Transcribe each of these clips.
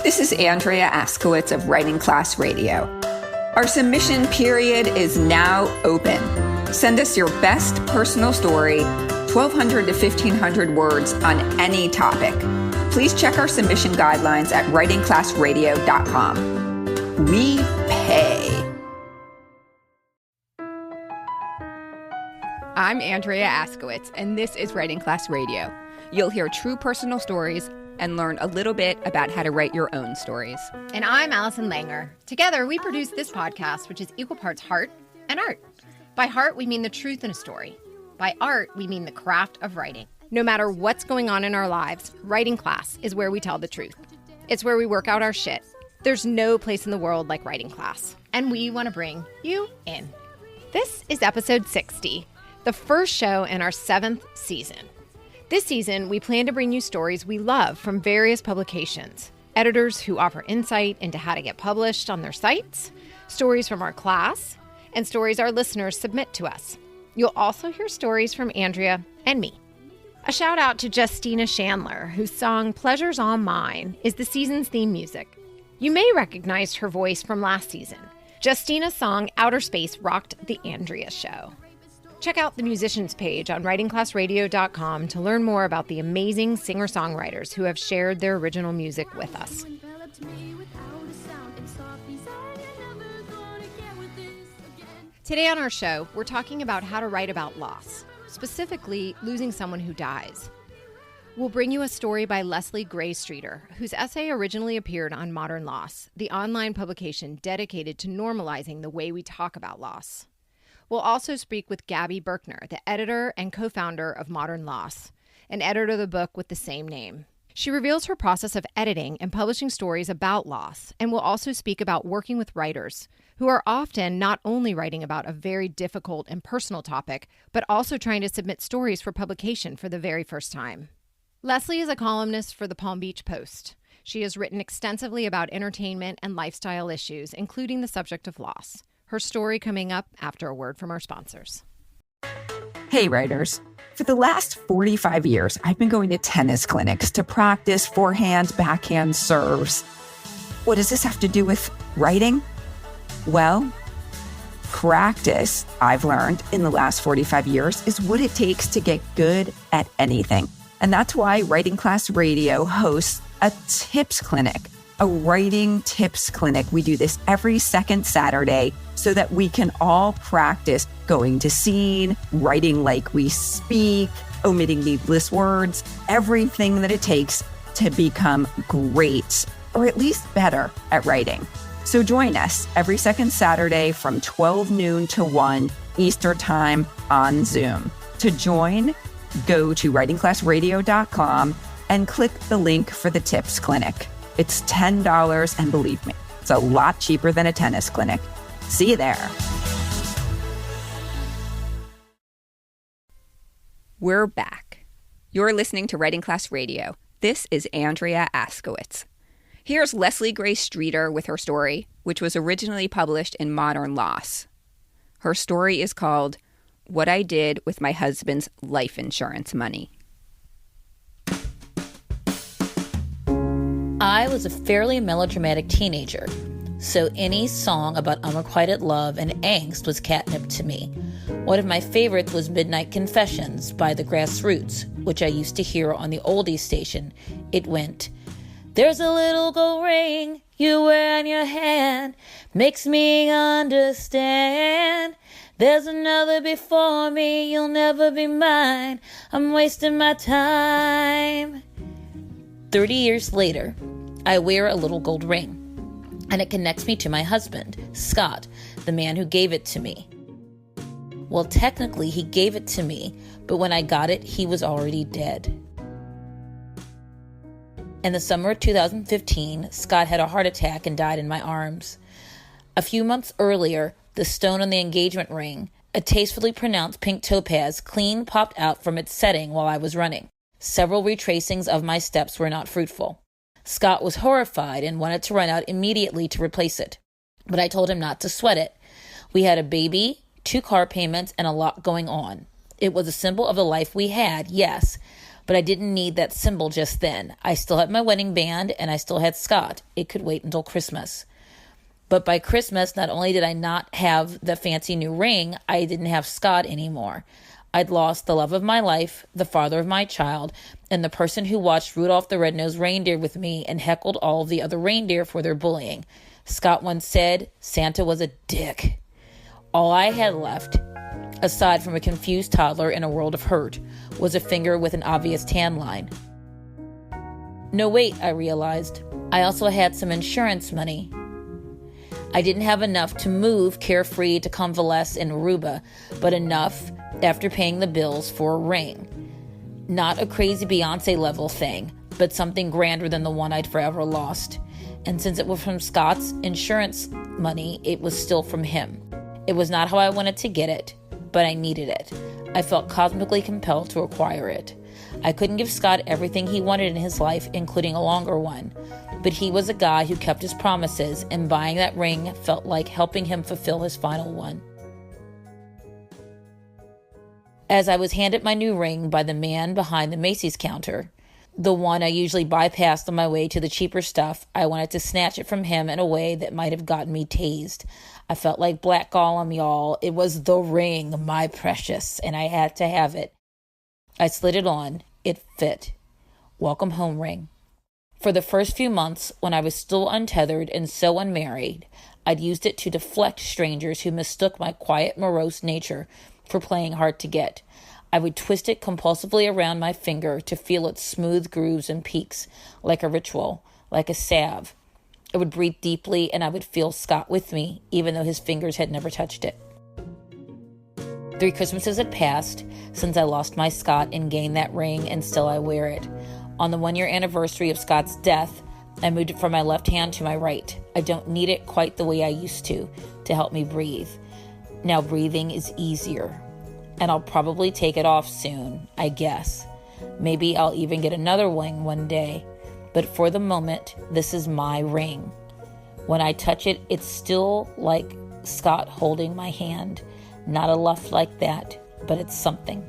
This is Andrea Askowitz of Writing Class Radio. Our submission period is now open. Send us your best personal story, 1,200 to 1,500 words on any topic. Please check our submission guidelines at writingclassradio.com. We pay. I'm Andrea Askowitz, and this is Writing Class Radio. You'll hear true personal stories and learn a little bit about how to write your own stories. And I'm Allison Langer. Together, we produce this podcast, which is equal parts heart and art. By heart, we mean the truth in a story. By art, we mean the craft of writing. No matter what's going on in our lives, Writing Class is where we tell the truth. It's where we work out our shit. There's no place in the world like Writing Class. And we want to bring you in. This is episode 60, the first show in our 7th season. This season, we plan to bring you stories we love from various publications, editors who offer insight into how to get published on their sites, stories from our class, and stories our listeners submit to us. You'll also hear stories from Andrea and me. A shout out to Justina Chandler, whose song Pleasure's All Mine is the season's theme music. You may recognize her voice from last season. Justina's song Outer Space rocked the Andrea show. Check out the musicians page on writingclassradio.com to learn more about the amazing singer-songwriters who have shared their original music with us. Today on our show, we're talking about how to write about loss, specifically losing someone who dies. We'll bring you a story by Leslie Gray Streeter, whose essay originally appeared on Modern Loss, the online publication dedicated to normalizing the way we talk about loss. We'll also speak with Gabi Birkner, the editor and co-founder of Modern Loss, and editor of the book with the same name. She reveals her process of editing and publishing stories about loss, and will also speak about working with writers who are often not only writing about a very difficult and personal topic, but also trying to submit stories for publication for the very first time. Leslie is a columnist for the Palm Beach Post. She has written extensively about entertainment and lifestyle issues, including the subject of loss. Her story coming up after a word from our sponsors. Hey, writers. For the last 45 years, I've been going to tennis clinics to practice forehand, backhand serves. What does this have to do with writing? Well, practice, I've learned in the last 45 years, is what it takes to get good at anything. And that's why Writing Class Radio hosts a tips clinic, a writing tips clinic. We do this every second Saturday so that we can all practice going to scene, writing like we speak, omitting needless words, everything that it takes to become great, or at least better at writing. So join us every second Saturday from 12 noon to 1 Eastern Time on Zoom. To join, go to writingclassradio.com and click the link for the tips clinic. It's $10, and believe me, it's a lot cheaper than a tennis clinic. See you there. We're back. You're listening to Writing Class Radio. This is Andrea Askowitz. Here's Leslie Gray Streeter with her story, which was originally published in Modern Loss. Her story is called What I Did with My Husband's Life Insurance Money. I was a fairly melodramatic teenager, so any song about unrequited love and angst was catnip to me. One of my favorites was Midnight Confessions by the Grassroots, which I used to hear on the oldies station. It went, "There's a little gold ring you wear on your hand, makes me understand. There's another before me, you'll never be mine. I'm wasting my time." 30 years later, I wear a little gold ring, and it connects me to my husband, Scott, the man who gave it to me. Well, technically, he gave it to me, but when I got it, he was already dead. In the summer of 2015, Scott had a heart attack and died in my arms. A few months earlier, the stone on the engagement ring, a tastefully pronounced pink topaz, clean popped out from its setting while I was running. Several retracings of my steps were not fruitful. Scott was horrified and wanted to run out immediately to replace it, but I told him not to sweat it. We had a baby, 2 car payments, and a lot going on. It was a symbol of the life we had, yes, But I didn't need that symbol just then. I still had my wedding band and I still had Scott. It could wait until Christmas. But by Christmas, not only did I not have the fancy new ring, I didn't have Scott anymore. I'd lost the love of my life, the father of my child, and the person who watched Rudolph the Red-Nosed Reindeer with me and heckled all of the other reindeer for their bullying. Scott once said, Santa was a dick. All I had left, aside from a confused toddler in a world of hurt, was a finger with an obvious tan line. No, wait, I realized. I also had some insurance money. I didn't have enough to move carefree to convalesce in Aruba, but enough after paying the bills for a ring. Not a crazy Beyonce level thing, but something grander than the one I'd forever lost. And since it was from Scott's insurance money, it was still from him. It was not how I wanted to get it, but I needed it. I felt cosmically compelled to acquire it. I couldn't give Scott everything he wanted in his life, including a longer one. But he was a guy who kept his promises, and buying that ring felt like helping him fulfill his final one. As I was handed my new ring by the man behind the Macy's counter, the one I usually bypassed on my way to the cheaper stuff, I wanted to snatch it from him in a way that might have gotten me tased. I felt like Black Gollum, y'all. It was the ring, my precious, and I had to have it. I slid it on. It fit. Welcome home ring. For the first few months, when I was still untethered and so unmarried, I'd used it to deflect strangers who mistook my quiet, morose nature for playing hard to get. I would twist it compulsively around my finger to feel its smooth grooves and peaks, like a ritual, like a salve. I would breathe deeply, and I would feel Scott with me, even though his fingers had never touched it. 3 Christmases had passed since I lost my Scott and gained that ring, and still I wear it. On the 1-year anniversary of Scott's death, I moved it from my left hand to my right. I don't need it quite the way I used to help me breathe. Now breathing is easier. And I'll probably take it off soon, I guess. Maybe I'll even get another ring one day. But for the moment, this is my ring. When I touch it, it's still like Scott holding my hand. Not a luff like that, but it's something.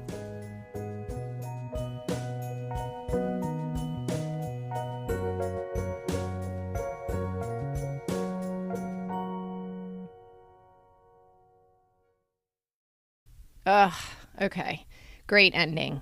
Okay. Great ending.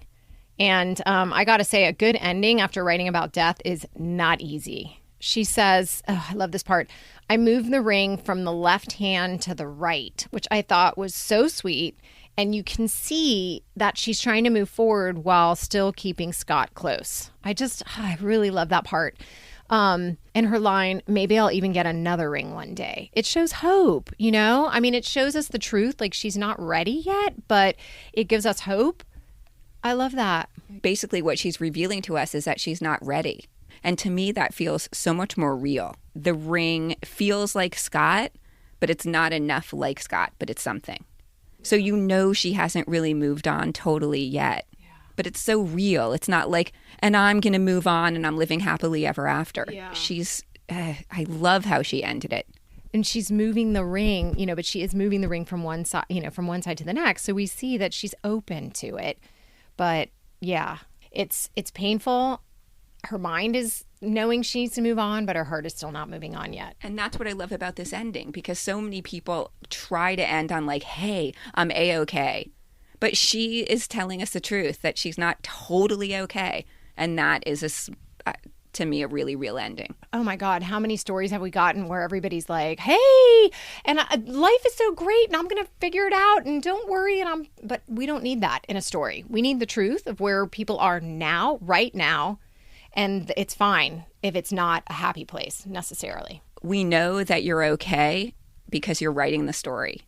And I got to say, a good ending after writing about death is not easy. She says, I love this part, I moved the ring from the left hand to the right, which I thought was so sweet. And you can see that she's trying to move forward while still keeping Scott close. I really love that part. And her line, maybe I'll even get another ring one day. It shows hope, you know? I mean, it shows us the truth, like she's not ready yet, but it gives us hope. I love that. Basically, what she's revealing to us is that she's not ready. And to me, that feels so much more real. The ring feels like Scott, but it's not enough like Scott, but it's something. So you know she hasn't really moved on totally yet. But it's so real. It's not like, and I'm going to move on and I'm living happily ever after. Yeah. I love how she ended it. And she's moving the ring, but she is moving the ring from one side, from one side to the next. So we see that she's open to it. But yeah, it's painful. Her mind is knowing she needs to move on, but her heart is still not moving on yet. And that's what I love about this ending, because so many people try to end on like, hey, I'm A-okay. But she is telling us the truth, that she's not totally okay. And that is, to me, a really real ending. Oh, my God. How many stories have we gotten where everybody's like, hey, and life is so great and I'm going to figure it out and don't worry. But we don't need that in a story. We need the truth of where people are now, right now. And it's fine if it's not a happy place necessarily. We know that you're okay because you're writing the story.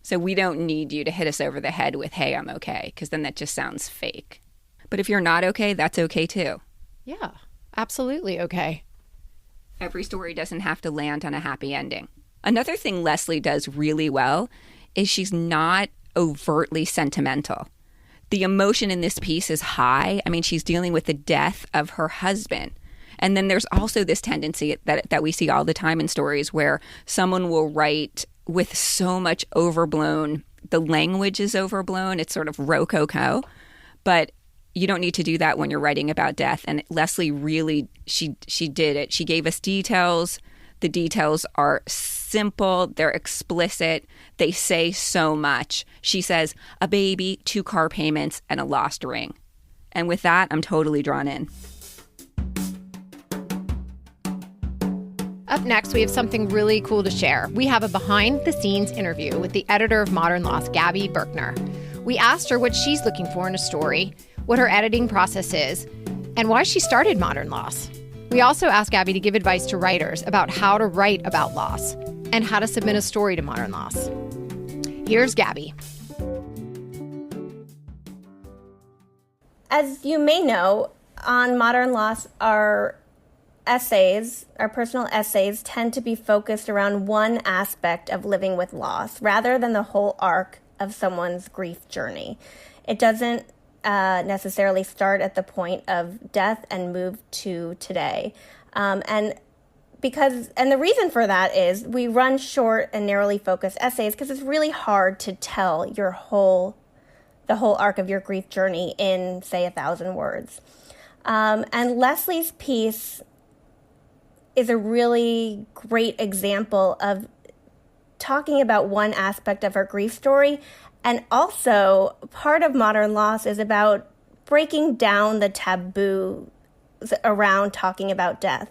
So we don't need you to hit us over the head with, hey, I'm okay, because then that just sounds fake. But if you're not okay, that's okay too. Yeah, absolutely okay. Every story doesn't have to land on a happy ending. Another thing Leslie does really well is she's not overtly sentimental. The emotion in this piece is high. I mean, she's dealing with the death of her husband. And then there's also this tendency that we see all the time in stories where someone will write with so much overblown, the language is overblown, it's sort of rococo, but you don't need to do that when you're writing about death. And Leslie really, she did it. She gave us details. The details are simple. They're explicit. They say so much. She says, a baby, 2 car payments, and a lost ring. And with that, I'm totally drawn in. Up next, we have something really cool to share. We have a behind-the-scenes interview with the editor of Modern Loss, Gabi Birkner. We asked her what she's looking for in a story, what her editing process is, and why she started Modern Loss. We also asked Gabi to give advice to writers about how to write about loss and how to submit a story to Modern Loss. Here's Gabi. As you may know, on Modern Loss, our personal essays, tend to be focused around one aspect of living with loss rather than the whole arc of someone's grief journey. It doesn't necessarily start at the point of death and move to today. And the reason for that is we run short and narrowly focused essays because it's really hard to tell the whole arc of your grief journey in, say, 1,000 words. And Leslie's piece is a really great example of talking about one aspect of her grief story. And also, part of Modern Loss is about breaking down the taboo around talking about death.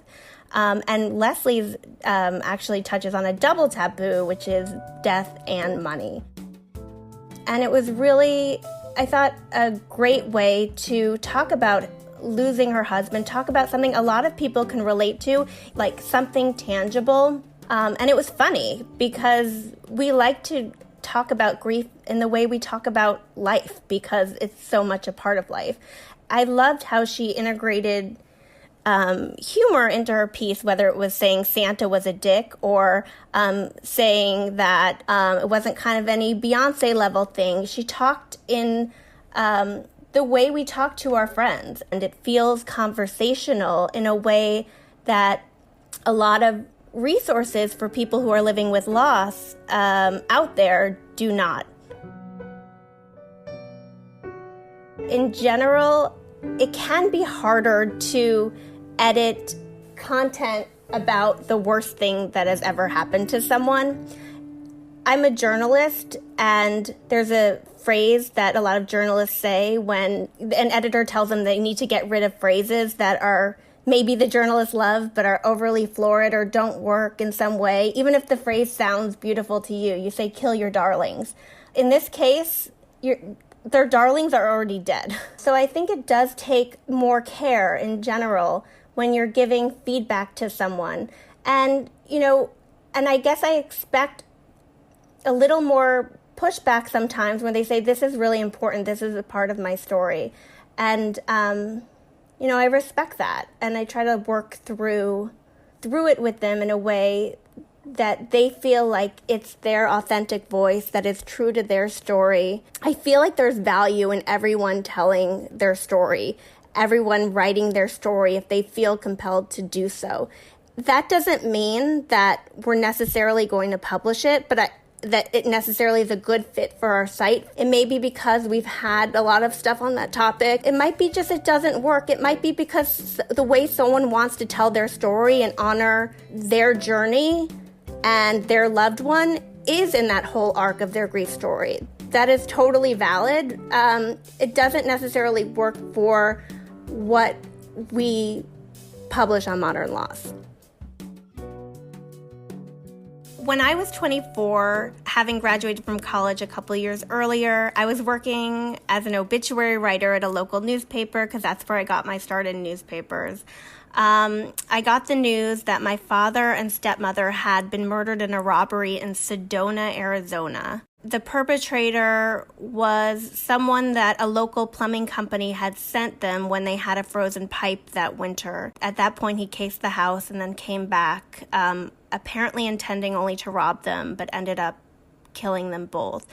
And Leslie's actually touches on a double taboo, which is death and money. And it was really, I thought, a great way to talk about losing her husband, talk about something a lot of people can relate to, like something tangible. And it was funny because we like to talk about grief in the way we talk about life because it's so much a part of life. I loved how she integrated humor into her piece, whether it was saying Santa was a dick or saying that it wasn't kind of any Beyonce level thing. She talked in the way we talk to our friends, and it feels conversational in a way that a lot of resources for people who are living with loss out there do not. In general, it can be harder to edit content about the worst thing that has ever happened to someone. I'm a journalist, and there's a phrase that a lot of journalists say when an editor tells them they need to get rid of phrases that are maybe the journalists love but are overly florid or don't work in some way. Even if the phrase sounds beautiful to you, you say, kill your darlings. In this case, their darlings are already dead. So I think it does take more care in general when you're giving feedback to someone. And, and I guess I expect a little more pushback sometimes when they say, this is really important, this is a part of my story. And, I respect that. And I try to work through it with them in a way that they feel like it's their authentic voice that is true to their story. I feel like there's value in everyone telling their story, everyone writing their story if they feel compelled to do so. That doesn't mean that we're necessarily going to publish it, but that it necessarily is a good fit for our site. It may be because we've had a lot of stuff on that topic. It might be just it doesn't work. It might be because the way someone wants to tell their story and honor their journey and their loved one is in that whole arc of their grief story. That is totally valid. It doesn't necessarily work for what we publish on Modern Loss. When I was 24, having graduated from college a couple years earlier, I was working as an obituary writer at a local newspaper because that's where I got my start in newspapers. I got the news that my father and stepmother had been murdered in a robbery in Sedona, Arizona. The perpetrator was someone that a local plumbing company had sent them when they had a frozen pipe that winter. At that point, he cased the house and then came back, apparently intending only to rob them, but ended up killing them both.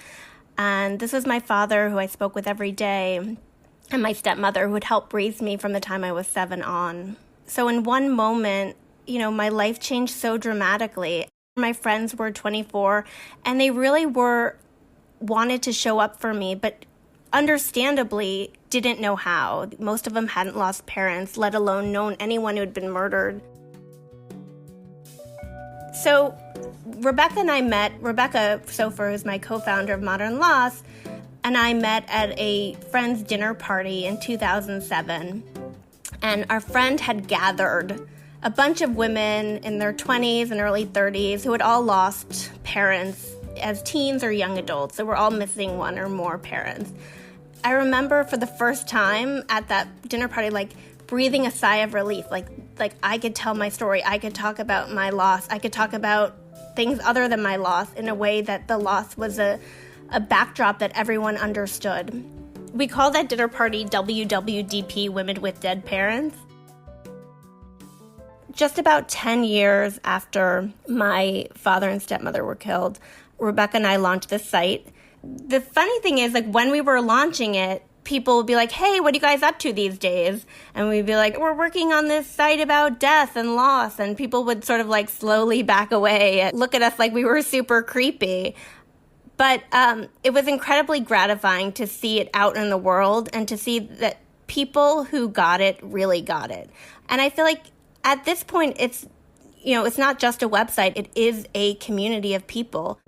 And this was my father, who I spoke with every day, and my stepmother, who had helped raise me from the time I was 7 on. So in one moment, my life changed so dramatically. My friends were 24, and they really wanted to show up for me, but understandably didn't know how. Most of them hadn't lost parents, let alone known anyone who had been murdered. So Rebecca and I met, Rebecca Sofer, who's my co-founder of Modern Loss, and I met at a friend's dinner party in 2007. And our friend had gathered a bunch of women in their 20s and early 30s who had all lost parents as teens or young adults. So we're all missing one or more parents. I remember for the first time at that dinner party, like breathing a sigh of relief, like I could tell my story, I could talk about my loss, I could talk about things other than my loss in a way that the loss was a backdrop that everyone understood. We call that dinner party WWDP, Women with Dead Parents. Just about 10 years after my father and stepmother were killed, Rebecca and I launched this site. The funny thing is, like, when we were launching it, people would be like, hey, what are you guys up to these days? And we'd be like, we're working on this site about death and loss. And people would sort of like slowly back away and look at us like we were super creepy. But it was incredibly gratifying to see it out in the world and to see that people who got it really got it. And I feel like at this point, it's not just a website. It is a community of people.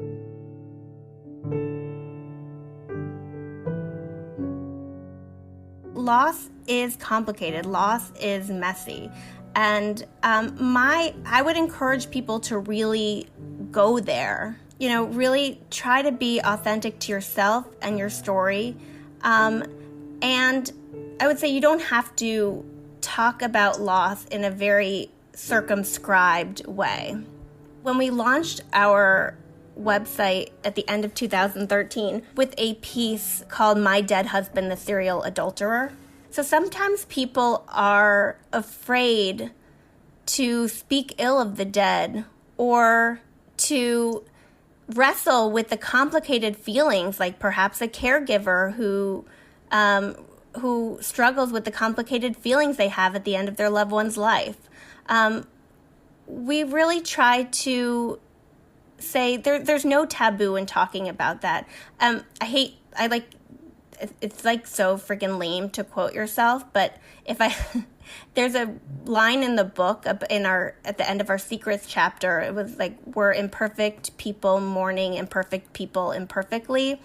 Loss is complicated. Loss is messy. And I would encourage people to really go there. Really try to be authentic to yourself and your story. And I would say you don't have to talk about loss in a very circumscribed way. When we launched our website at the end of 2013 with a piece called My Dead Husband, the Serial Adulterer. So sometimes people are afraid to speak ill of the dead or to wrestle with the complicated feelings, like perhaps a caregiver who struggles with the complicated feelings they have at the end of their loved one's life. We really try to say there's no taboo in talking about that. It's like so freaking lame to quote yourself, but there's a line in the book at the end of our secrets chapter. It was like, we're imperfect people mourning imperfect people imperfectly.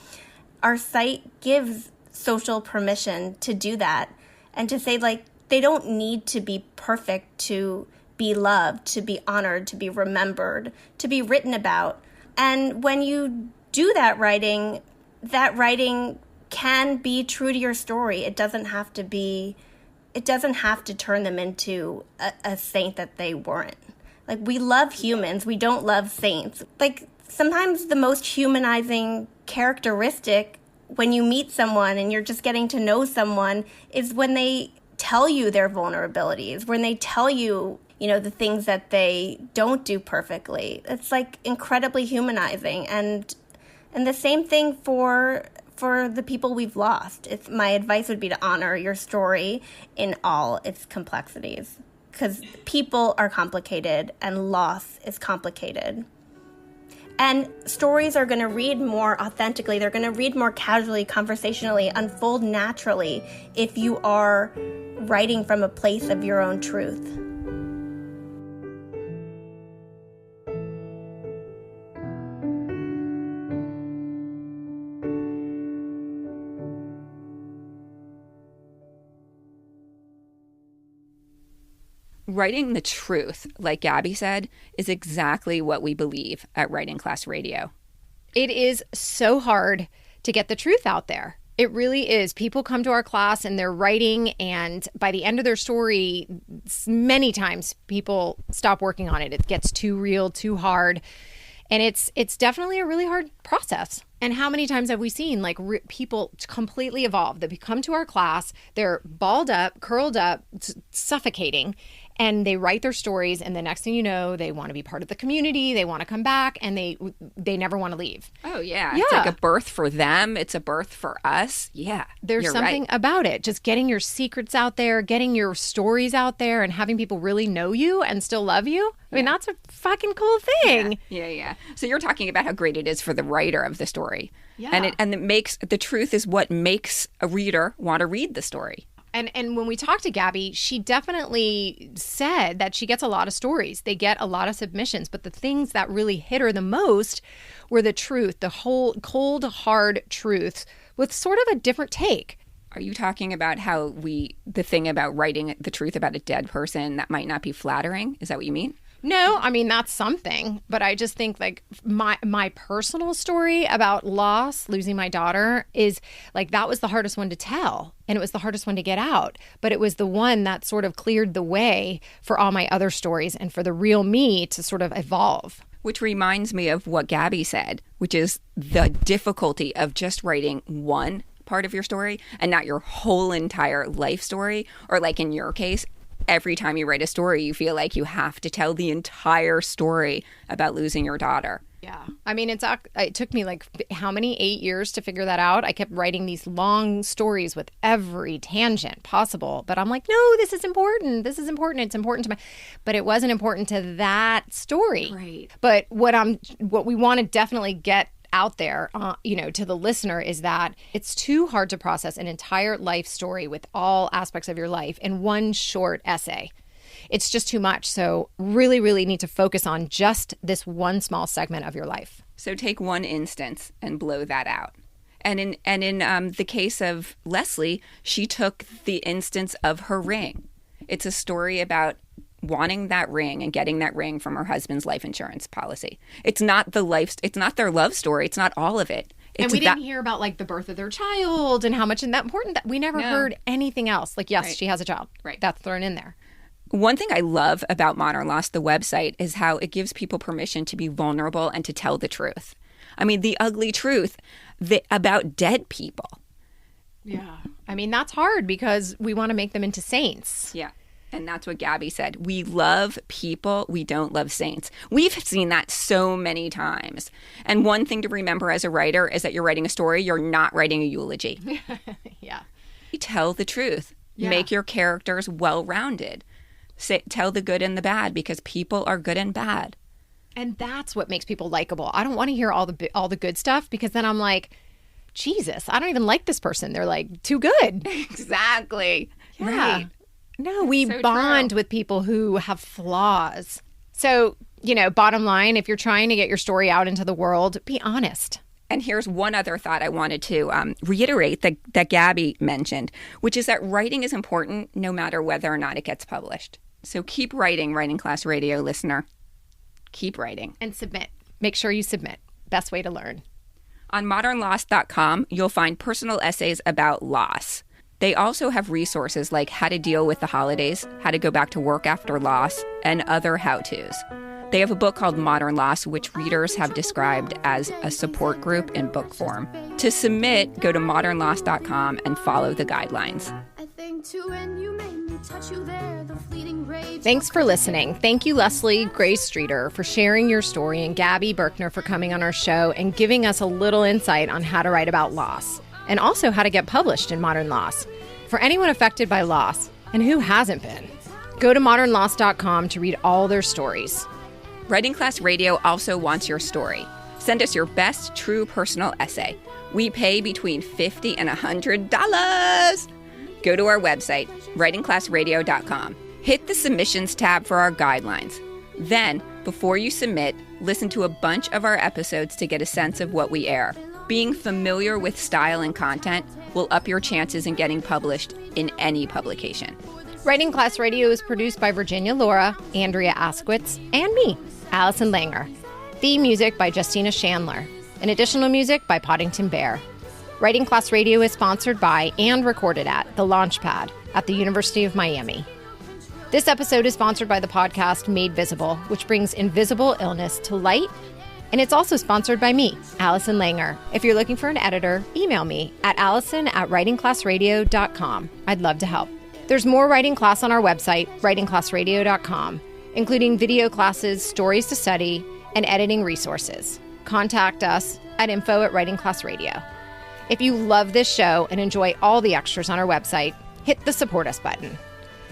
Our site gives social permission to do that and to say, like, they don't need to be perfect to be loved, to be honored, to be remembered, to be written about. And when you do that writing can be true to your story. It doesn't have to turn them into a saint that they weren't. Like, we love humans, we don't love saints. Like, sometimes the most humanizing characteristic when you meet someone and you're just getting to know someone is when they tell you their vulnerabilities, when they tell you, the things that they don't do perfectly. It's like incredibly humanizing. And the same thing for the people we've lost. My advice would be to honor your story in all its complexities, because people are complicated and loss is complicated. And stories are going to read more authentically. They're going to read more casually, conversationally, unfold naturally if you are writing from a place of your own truth. Writing the truth, like Gabi said, is exactly what we believe at Writing Class Radio. It is so hard to get the truth out there. It really is. People come to our class and they're writing, and by the end of their story, many times people stop working on it. It gets too real, too hard. And it's definitely a really hard process. And how many times have we seen people completely evolve? They come to our class, they're balled up, curled up, suffocating, And they write their stories, and the next thing you know, they want to be part of the community, they want to come back, and they never want to leave. Oh, yeah. It's like a birth for them. It's a birth for us. Yeah. There's something about it. Just getting your secrets out there, getting your stories out there, and having people really know you and still love you. I mean, that's a fucking cool thing. Yeah. So you're talking about how great it is for the writer of the story. Yeah. And it makes, the truth is what makes a reader want to read the story. And when we talked to Gabi, she definitely said that she gets a lot of stories. They get a lot of submissions. But the things that really hit her the most were the truth, the whole cold, hard truth with sort of a different take. Are you talking about how the thing about writing the truth about a dead person that might not be flattering? Is that what you mean? No, I mean, that's something. But I just think like my personal story about loss, losing my daughter, is like that was the hardest one to tell. And it was the hardest one to get out. But it was the one that sort of cleared the way for all my other stories and for the real me to sort of evolve. Which reminds me of what Gabi said, which is the difficulty of just writing one part of your story and not your whole entire life story. Or like in your case, every time you write a story, you feel like you have to tell the entire story about losing your daughter. Yeah. I mean, it took me like how many, 8 years to figure that out. I kept writing these long stories with every tangent possible. But I'm like, no, this is important. This is important. It's important to my, but it wasn't important to that story. Right. But what we want to definitely get out there, to the listener is that it's too hard to process an entire life story with all aspects of your life in one short essay. It's just too much. So really, really need to focus on just this one small segment of your life. So take one instance and blow that out. And in the case of Leslie, she took the instance of her ring. It's a story about wanting that ring and getting that ring from her husband's life insurance policy. It's not their love story. It's not all of it. And we didn't hear about like the birth of their child and how much that important that we never heard anything else. Like, yes, she has a child. Right. That's thrown in there. One thing I love about Modern Loss, the website, is how it gives people permission to be vulnerable and to tell the truth. I mean, the ugly truth about dead people. Yeah. I mean, that's hard because we want to make them into saints. Yeah. And that's what Gabi said. We love people. We don't love saints. We've seen that so many times. And one thing to remember as a writer is that you're writing a story. You're not writing a eulogy. Yeah. You tell the truth. Yeah. Make your characters well-rounded. Tell the good and the bad because people are good and bad. And that's what makes people likable. I don't want to hear all the good stuff because then I'm like, Jesus, I don't even like this person. They're like too good. Exactly. Yeah. Right. No, we bond with people who have flaws. So, bottom line, if you're trying to get your story out into the world, be honest. And here's one other thought I wanted to reiterate that Gabi mentioned, which is that writing is important no matter whether or not it gets published. So keep writing, Writing Class Radio listener. Keep writing. And submit. Make sure you submit. Best way to learn. On modernloss.com, you'll find personal essays about loss. They also have resources like how to deal with the holidays, how to go back to work after loss, and other how-tos. They have a book called Modern Loss, which readers have described as a support group in book form. To submit, go to modernloss.com and follow the guidelines. Thanks for listening. Thank you, Leslie Grace Streeter, for sharing your story, and Gabi Birkner for coming on our show and giving us a little insight on how to write about loss, and also how to get published in Modern Loss. For anyone affected by loss, and who hasn't been, go to modernloss.com to read all their stories. Writing Class Radio also wants your story. Send us your best true personal essay. We pay between $50 and $100. Go to our website, writingclassradio.com. Hit the submissions tab for our guidelines. Then, before you submit, listen to a bunch of our episodes to get a sense of what we air. Being familiar with style and content will up your chances in getting published in any publication. Writing Class Radio is produced by Virginia Laura, Andrea Askwitz, and me, Allison Langer. Theme music by Justina Chandler. And additional music by Poddington Bear. Writing Class Radio is sponsored by and recorded at The Launchpad at the University of Miami. This episode is sponsored by the podcast Made Visible, which brings invisible illness to light. And it's also sponsored by me, Allison Langer. If you're looking for an editor, email me at allison@writingclassradio.com. I'd love to help. There's more writing class on our website, writingclassradio.com, including video classes, stories to study, and editing resources. Contact us at info@writingclassradio. If you love this show and enjoy all the extras on our website, hit the support us button.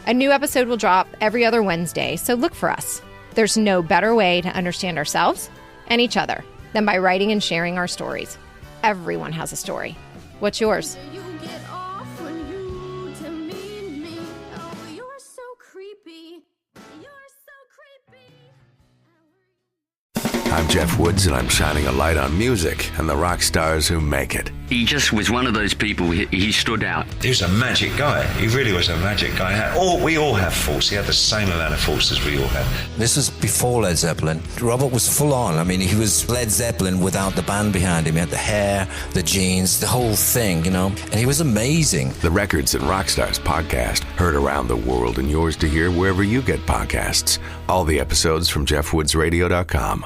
A new episode will drop every other Wednesday, so look for us. There's no better way to understand ourselves and each other than by writing and sharing our stories. Everyone has a story. What's yours? I'm Jeff Woods, and I'm shining a light on music and the rock stars who make it. He just was one of those people, he stood out. He was a magic guy. He really was a magic guy. We all have faults. He had the same amount of faults as we all had. This was before Led Zeppelin. Robert was full on. I mean, he was Led Zeppelin without the band behind him. He had the hair, the jeans, the whole thing, you know. And he was amazing. The Records and Rockstars podcast, heard around the world and yours to hear wherever you get podcasts. All the episodes from JeffWoodsRadio.com.